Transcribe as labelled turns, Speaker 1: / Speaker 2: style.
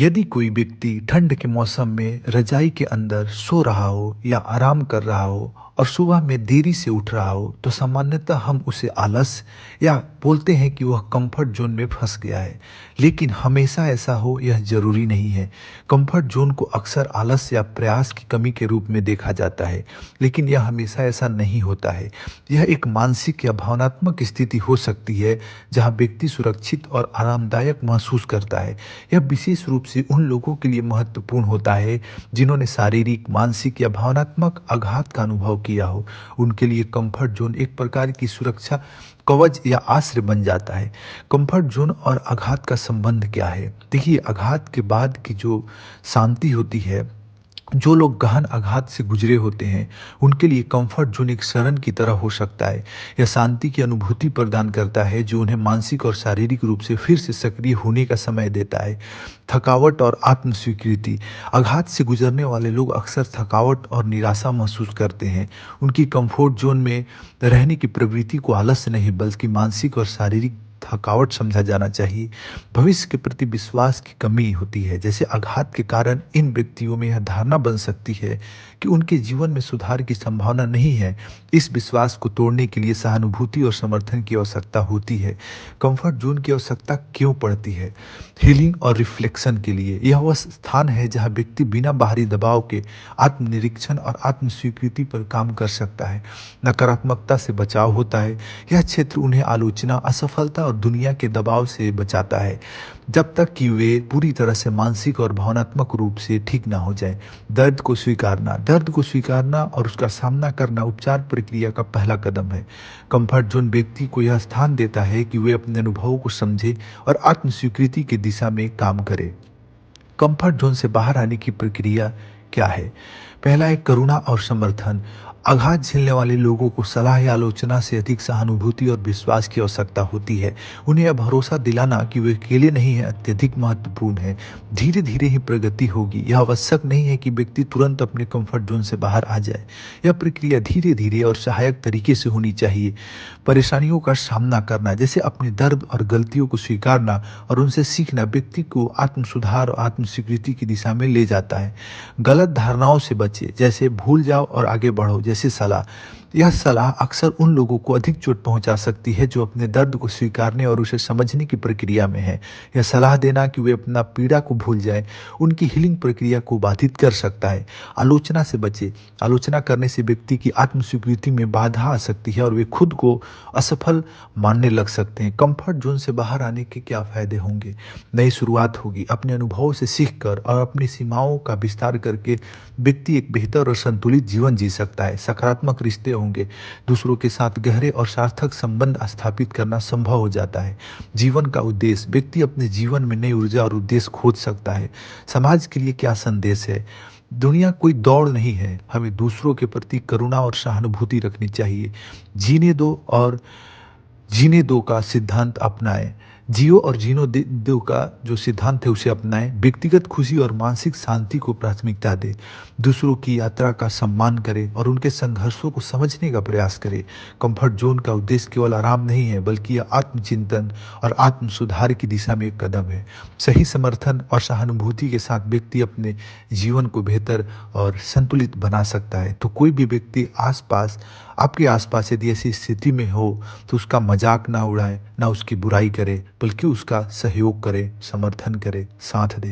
Speaker 1: यदि कोई व्यक्ति ठंड के मौसम में रजाई के अंदर सो रहा हो या आराम कर रहा हो और सुबह में देरी से उठ रहा हो तो सामान्यतः हम उसे आलस या बोलते हैं कि वह कंफर्ट जोन में फंस गया है। लेकिन हमेशा ऐसा हो यह जरूरी नहीं है। कंफर्ट जोन को अक्सर आलस या प्रयास की कमी के रूप में देखा जाता है, लेकिन यह हमेशा ऐसा नहीं होता है। यह एक मानसिक या भावनात्मक स्थिति हो सकती है जहां व्यक्ति सुरक्षित और आरामदायक महसूस करता है। यह विशेष रूप से उन लोगों के लिए महत्वपूर्ण होता है जिन्होंने शारीरिक, मानसिक या भावनात्मक आघात का अनुभव किया हो। उनके लिए कंफर्ट जोन एक प्रकार की सुरक्षा कवच या आश्रय बन जाता है। कंफर्ट जोन और आघात का संबंध क्या है? देखिए, आघात के बाद की जो शांति होती है, जो लोग गहन आघात से गुजरे होते हैं, उनके लिए कंफर्ट जोन एक शरण की तरह हो सकता है। यह शांति की अनुभूति प्रदान करता है जो उन्हें मानसिक और शारीरिक रूप से फिर से सक्रिय होने का समय देता है। थकावट और आत्म स्वीकृति। आघात से गुजरने वाले लोग अक्सर थकावट और निराशा महसूस करते हैं। उनकी कंफर्ट जोन में रहने की प्रवृत्ति को आलस्य नहीं बल्कि मानसिक और शारीरिक थकावट समझा जाना चाहिए। भविष्य के प्रति विश्वास की कमी होती है। जैसे आघात के कारण इन व्यक्तियों में यह धारणा बन सकती है कि उनके जीवन में सुधार की संभावना नहीं है। इस विश्वास को तोड़ने के लिए सहानुभूति और समर्थन की आवश्यकता होती है। कंफर्ट जोन की आवश्यकता क्यों पड़ती है? हीलिंग और रिफ्लेक्शन के लिए। यह वह स्थान है जहाँ व्यक्ति बिना बाहरी दबाव के आत्मनिरीक्षण और आत्म स्वीकृति पर काम कर सकता है। नकारात्मकता से बचाव होता है। यह क्षेत्र उन्हें आलोचना, असफलता और दुनिया के दबाव से बचाता है, जब तक कि वे पूरी तरह से मानसिक और भावनात्मक रूप से ठीक ना हो जाएं। दर्द को स्वीकारना और उसका सामना करना उपचार प्रक्रिया का पहला कदम है। कंफर्ट जोन व्यक्ति को यह स्थान देता है कि वे अपने अनुभवों को समझे और आत्म स्वीकृति की दिशा में काम करे। कंफर्ट जोन से बाहर आने की प्रक्रिया क्या है? पहला है करुणा और समर्थन। आघात झेलने वाले लोगों को सलाह या आलोचना से अधिक सहानुभूति और विश्वास की आवश्यकता होती है। उन्हें यह भरोसा दिलाना कि वे अकेले नहीं हैं अत्यधिक महत्वपूर्ण है। धीरे धीरे ही प्रगति होगी। यह आवश्यक नहीं है कि व्यक्ति तुरंत अपने कंफर्ट जोन से बाहर आ जाए। यह प्रक्रिया धीरे धीरे और सहायक तरीके से होनी चाहिए। परेशानियों का सामना करना, जैसे अपने दर्द और गलतियों को स्वीकारना और उनसे सीखना, व्यक्ति को आत्म सुधार और आत्म स्वीकृति की दिशा में ले जाता है। गलत धारणाओं से बचे, जैसे भूल जाओ और आगे बढ़ो जैसी सलाह। यह सलाह अक्सर उन लोगों को अधिक चोट पहुंचा सकती है जो अपने दर्द को स्वीकारने और उसे समझने की प्रक्रिया में है। यह सलाह देना कि वे अपना पीड़ा को भूल जाएं, उनकी हीलिंग प्रक्रिया को बाधित कर सकता है। आलोचना से बचे। आलोचना करने से व्यक्ति की आत्म स्वीकृति में बाधा आ सकती है और वे खुद को असफल मानने लग सकते हैं। कंफर्ट जोन से बाहर आने के क्या फायदे होंगे? नई शुरुआत होगी। अपने अनुभवों से सीखकर और अपनी सीमाओं का विस्तार करके व्यक्ति एक बेहतर और संतुलित जीवन जी सकता है। सकारात्मक रिश्ते होंगे। दूसरों के साथ गहरे और सार्थक संबंध स्थापित करना संभव हो जाता है। जीवन का उद्देश्य। व्यक्ति अपने जीवन में नई ऊर्जा और उद्देश्य खोज सकता है। समाज के लिए क्या संदेश है? दुनिया कोई दौड़ नहीं है। हमें दूसरों के प्रति करुणा और सहानुभूति रखनी चाहिए। जीने दो और जीने दो का सिद्धांत अपनाएं। जियो और जीनो दो का जो सिद्धांत है उसे अपनाएं। व्यक्तिगत खुशी और मानसिक शांति को प्राथमिकता दें। दूसरों की यात्रा का सम्मान करें और उनके संघर्षों को समझने का प्रयास करें। कंफर्ट जोन का उद्देश्य केवल आराम नहीं है, बल्कि यह आत्मचिंतन और आत्म सुधार की दिशा में एक कदम है। सही समर्थन और सहानुभूति के साथ व्यक्ति अपने जीवन को बेहतर और संतुलित बना सकता है। तो कोई भी व्यक्ति आसपास, आपके आसपास यदि ऐसी स्थिति में हो, तो उसका मजाक ना उड़ाए, ना उसकी बुराई करे, बल्कि उसका सहयोग करे, समर्थन करे, साथ दे।